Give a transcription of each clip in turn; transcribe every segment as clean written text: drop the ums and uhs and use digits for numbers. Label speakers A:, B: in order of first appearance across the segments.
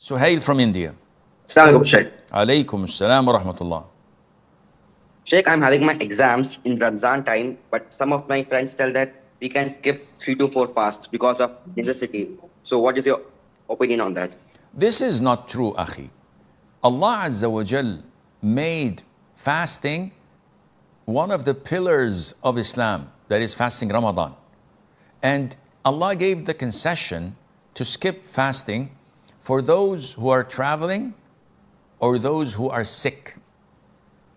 A: Suhail from India.
B: Assalamualaikum, Sheikh.
A: Alaykum assalam wa rahmatullah.
B: Sheikh, I'm having my exams in Ramzan time, but some of my friends tell that we can skip 3 to 4 fasts because of necessity. So, what is your opinion on that?
A: This is not true, Akhi. Allah Azza wa Jal made fasting one of the pillars of Islam, that is fasting Ramadan. And Allah gave the concession to skip fasting for those who are traveling or those who are sick.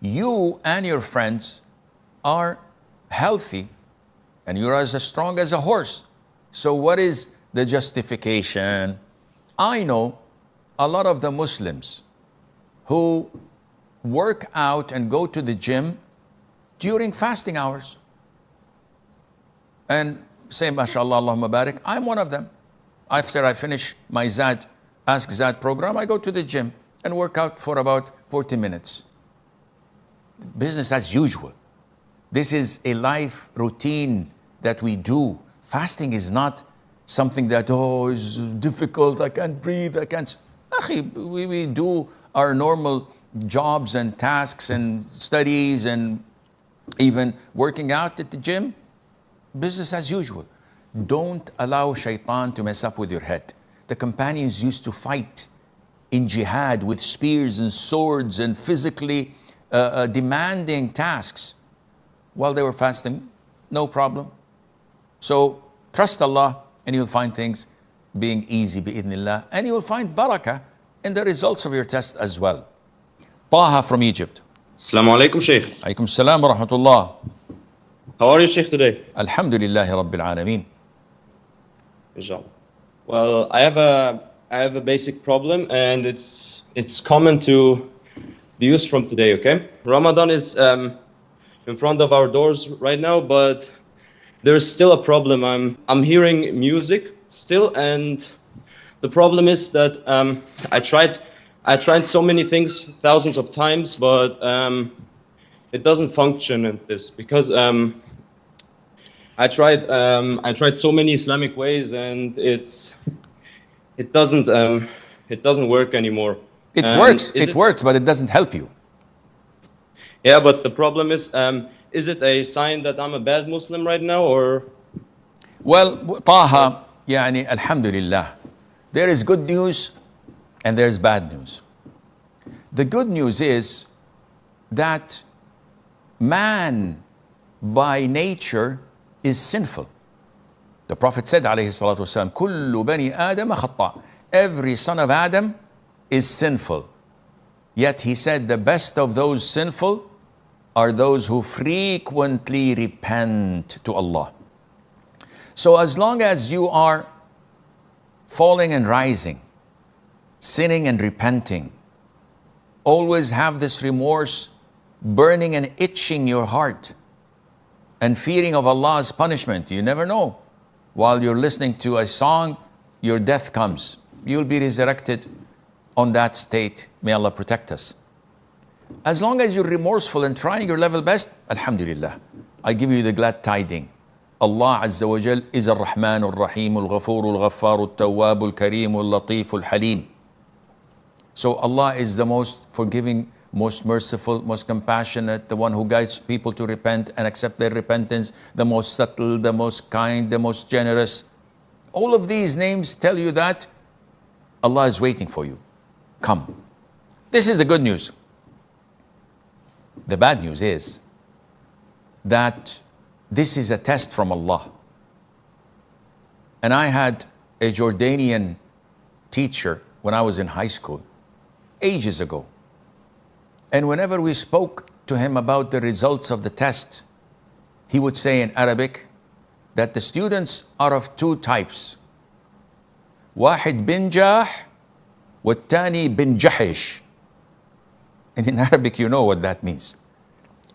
A: You and your friends are healthy and you're as strong as a horse. So what is the justification? I know a lot of the Muslims who work out and go to the gym during fasting hours and say, MashaAllah, Allahumma barik. I'm one of them. After I finish my Ask Zad program, I go to the gym and work out for about 40 minutes. Business as usual. This is a life routine that we do. Fasting is not something that, is difficult, I can't breathe, I can't. We do our normal jobs and tasks and studies and even working out at the gym. Business as usual. Don't allow shaitan to mess up with your head. The companions used to fight in jihad with spears and swords and physically demanding tasks while they were fasting. No problem. So trust Allah and you'll find things being easy bi'idhnillah, and you will find barakah in the results of your test as well. Taha from Egypt.
C: Assalamu alaikum, Sheikh.
A: Alaikum salam wa rahmatullah.
C: How are you, Sheikh, today?
A: Alhamdulillahi Rabbil Alameen.
C: Inshallah. Well, I have a basic problem, and it's common to the youth from today, okay? Ramadan is in front of our doors right now, but there's still a problem. I'm hearing music still, and the problem is that I tried so many things thousands of times, but it doesn't function in this because I tried so many Islamic ways, and it doesn't work anymore.
A: It works, but it doesn't help you.
C: Yeah, but the problem is it a sign that I'm a bad Muslim right now, or?
A: Well, Taha, yani alhamdulillah, there is good news and there's bad news. The good news is that man by nature is sinful. The Prophet said, alayhi salatu wasalam, kullu bani Adam khata. Every son of Adam is sinful. Yet he said the best of those sinful are those who frequently repent to Allah. So as long as you are falling and rising, sinning and repenting, always have this remorse burning and itching your heart and fearing of Allah's punishment. You never know. While you're listening to a song, your death comes. You'll be resurrected on that state. May Allah protect us. As long as you're remorseful and trying your level best, alhamdulillah, I give you the glad tiding. Allah Azza wa Jal is Ar-Rahman Ar-Rahim Al-Ghafur Al-Ghaffar Al-Tawwab Al-Kareem Al-Latif Al-Halim. So Allah is the most forgiving, most merciful, most compassionate, the one who guides people to repent and accept their repentance, the most subtle, the most kind, the most generous. All of these names tell you that Allah is waiting for you. Come. This is the good news. The bad news is that this is a test from Allah. And I had a Jordanian teacher when I was in high school, ages ago. And whenever we spoke to him about the results of the test, he would say in Arabic that the students are of two types. واحد بنجح والتاني بنجحش. And in Arabic, you know what that means.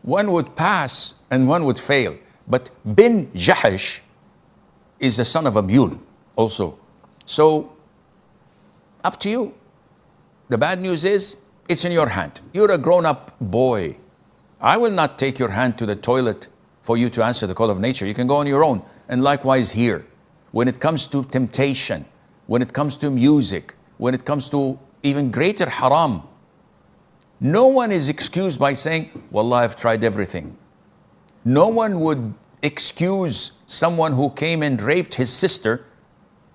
A: One would pass and one would fail. But bin jahish is the son of a mule also. So, up to you. The bad news is, it's in your hand. You're a grown-up boy. I will not take your hand to the toilet for you to answer the call of nature. You can go on your own. And likewise here. When it comes to temptation, when it comes to music, when it comes to even greater haram. No one is excused by saying, Wallah, I've tried everything. No one would excuse someone who came and raped his sister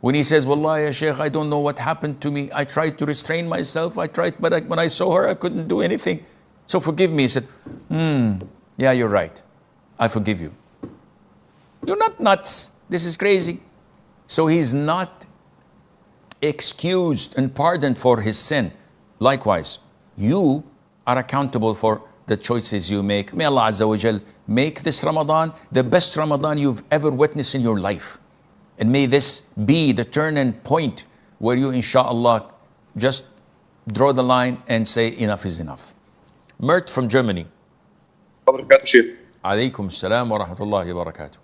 A: when he says, Wallah, ya Sheikh, I don't know what happened to me. I tried to restrain myself. I tried, but when I saw her, I couldn't do anything. So forgive me. He said, yeah, you're right. I forgive you. You're not nuts. This is crazy. So he's not excused and pardoned for his sin. Likewise, you are accountable for the choices you make. May Allah Azza wa Jal make this Ramadan the best Ramadan you've ever witnessed in your life. And may this be the turn and point where you, inshallah, just draw the line and say enough is enough. Mert from Germany. Alaykum salam wa rahmatullahi wa barakatuh.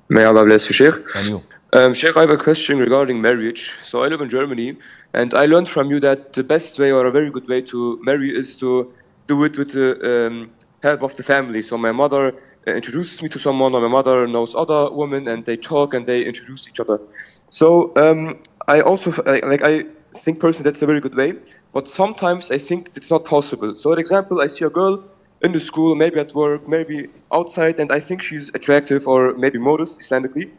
D: May Allah bless you, Sheikh.
A: And you?
D: Sheikh, I have a question regarding marriage. So I live in Germany, and I learned from you that the best way or a very good way to marry is to do it with the help of the family. So my mother introduces me to someone, or my mother knows other women, and they talk and they introduce each other. So I also I think personally that's a very good way, but sometimes I think it's not possible. So, for example, I see a girl in the school, maybe at work, maybe outside, and I think she's attractive or maybe modest Islamically.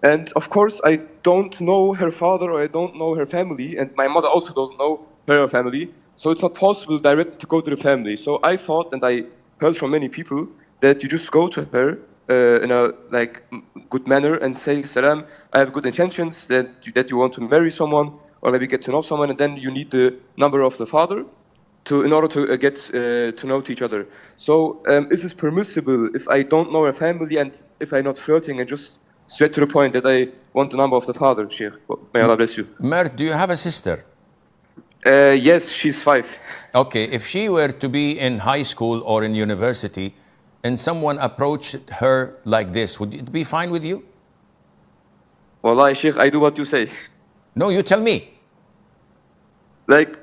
D: And of course, I don't know her father or I don't know her family, and my mother also doesn't know her family. So it's not possible directly to go to the family. So I thought, and I heard from many people, that you just go to her in a good manner and say, Salam, I have good intentions, that you want to marry someone or maybe get to know someone, and then you need the number of the father in order to get to know each other. So is this permissible if I don't know her family and if I'm not flirting and just straight to the point that I want the number of the father, Sheikh? May Allah bless you.
A: Mert, do you have a sister?
D: Yes, she's 5.
A: Okay, if she were to be in high school or in university and someone approached her like this, would it be fine with you?
D: Wallahi, Sheikh, I do what you say.
A: No, you tell me.
D: Like,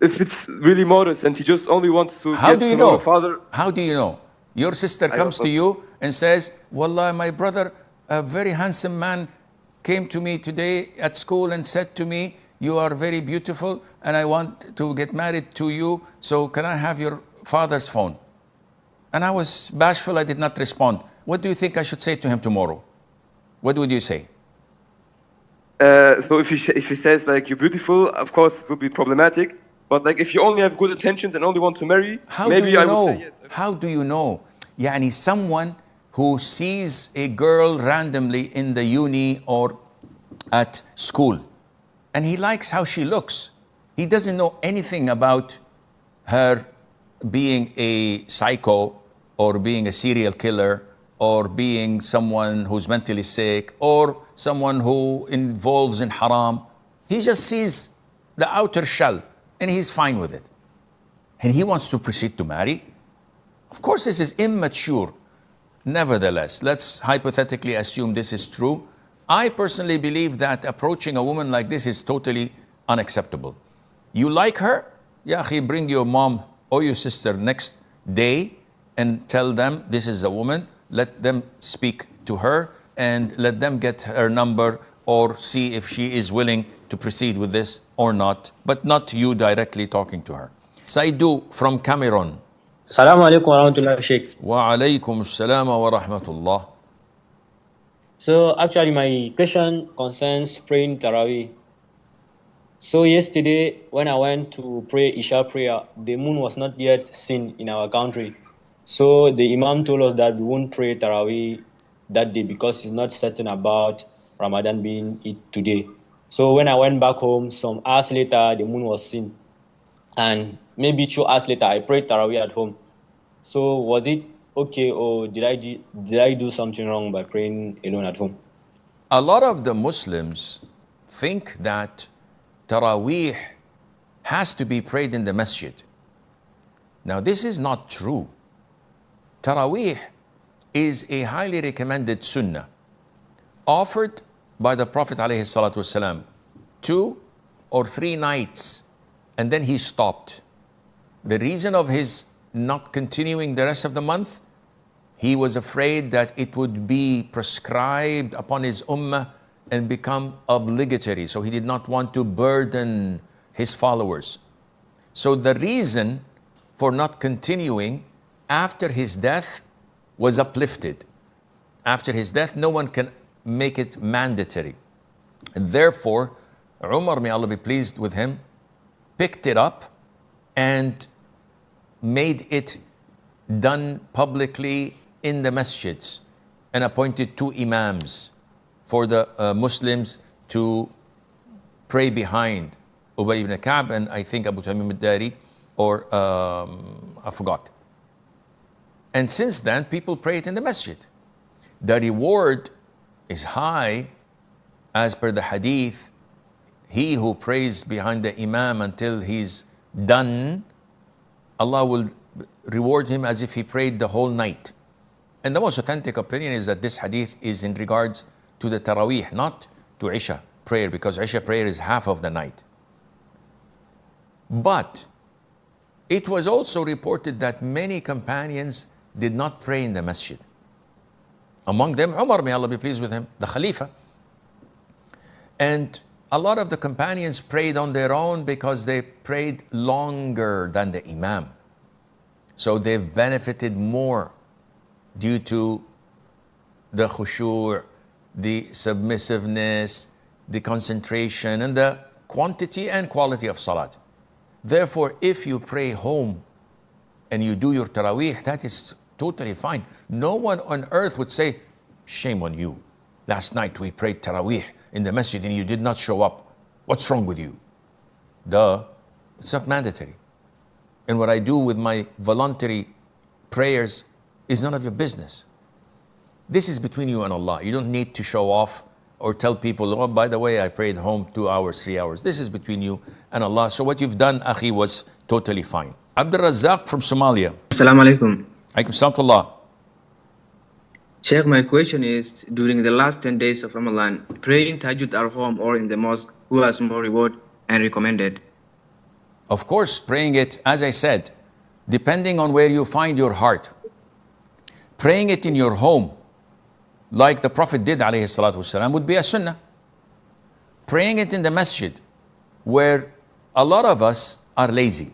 D: if it's really modest and he just only wants to
A: How
D: get
A: do you
D: to know
A: know?
D: the father.
A: How do you know? Your sister comes to you and says, Wallah, my brother, a very handsome man, came to me today at school and said to me, you are very beautiful and I want to get married to you, so can I have your father's phone? And I was bashful, I did not respond. What do you think I should say to him tomorrow? What would you say?
D: So if he says like you're beautiful, of course it would be problematic. But like if you only have good intentions and only want to marry, maybe I would say yes.
A: How do you know? Yani someone who sees a girl randomly in the uni or at school and he likes how she looks. He doesn't know anything about her being a psycho or being a serial killer or being someone who's mentally sick or someone who involves in haram. He just sees the outer shell and he's fine with it. And he wants to proceed to marry. Of course, this is immature. Nevertheless, let's hypothetically assume this is true. I personally believe that approaching a woman like this is totally unacceptable. You like her? Ya akhi, bring your mom or your sister next day and tell them this is a woman. Let them speak to her and let them get her number or see if she is willing to proceed with this or not, but not you directly talking to her. Saidu from Cameroon.
E: Assalamu alaikum wa rahmatullahi, Sheikh.
A: Wa alaykum assalam wa rahmatullah.
E: So actually my question concerns praying Taraweeh. So yesterday when I went to pray Isha prayer, the moon was not yet seen in our country. So the Imam told us that we won't pray Taraweeh that day because he's not certain about Ramadan being it today. So when I went back home, some hours later, the moon was seen. And maybe 2 hours later, I prayed Taraweeh at home. So was it okay or did I do something wrong by praying alone at home?
A: A lot of the Muslims think that Taraweeh has to be prayed in the masjid. Now this is not true. Taraweeh is a highly recommended sunnah offered by the Prophet ﷺ 2 or 3 nights and then he stopped. The reason of his not continuing the rest of the month, he was afraid that it would be prescribed upon his ummah and become obligatory. So he did not want to burden his followers. So the reason for not continuing after his death was uplifted. After his death, no one can make it mandatory. And therefore, Umar, may Allah be pleased with him, picked it up and made it done publicly in the masjids and appointed 2 imams for the Muslims to pray behind, Ubay ibn Ka'b and I think Abu Tamim al-Dari, or I forgot. And since then, people pray it in the masjid. The reward is high as per the hadith. He who prays behind the imam until he's done, Allah will reward him as if he prayed the whole night. And the most authentic opinion is that this hadith is in regards to the Taraweeh, not to Isha prayer, because Isha prayer is half of the night. But it was also reported that many companions did not pray in the masjid. Among them, Umar, may Allah be pleased with him, the Khalifa. And a lot of the companions prayed on their own because they prayed longer than the Imam. So they've benefited more due to the khushu', the submissiveness, the concentration, and the quantity and quality of salat. Therefore, if you pray home and you do your Taraweeh, that is totally fine. No one on earth would say, shame on you. Last night we prayed Taraweeh in the masjid and you did not show up. What's wrong with you? Duh, it's not mandatory. And what I do with my voluntary prayers is none of your business. This is between you and Allah. You don't need to show off or tell people, oh, by the way, I prayed home 2 hours, 3 hours. This is between you and Allah. So what you've done, akhi, was totally fine. Abdul Razak from Somalia.
F: Assalamu alaikum.
A: Alaikum salam.
F: Sheikh, my question is, during the last 10 days of Ramadan, praying tahajjud at home or in the mosque, who has more reward and recommended?
A: Of course, praying it, as I said, depending on where you find your heart. Praying it in your home, like the Prophet did, alayhi salatu wasalam, would be a sunnah. Praying it in the masjid, where a lot of us are lazy.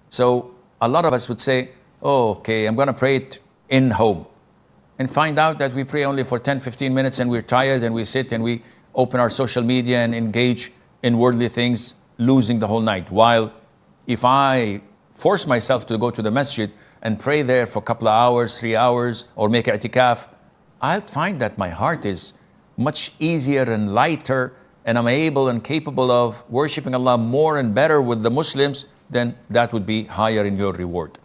A: So a lot of us would say, oh, okay, I'm going to pray it in home. And find out that we pray only for 10, 15 minutes and we're tired and we sit and we open our social media and engage in worldly things, losing the whole night. While if I force myself to go to the masjid and pray there for a couple of hours, 3 hours, or make i'tikaf, I'll find that my heart is much easier and lighter, and I'm able and capable of worshiping Allah more and better with the Muslims, then that would be higher in your reward.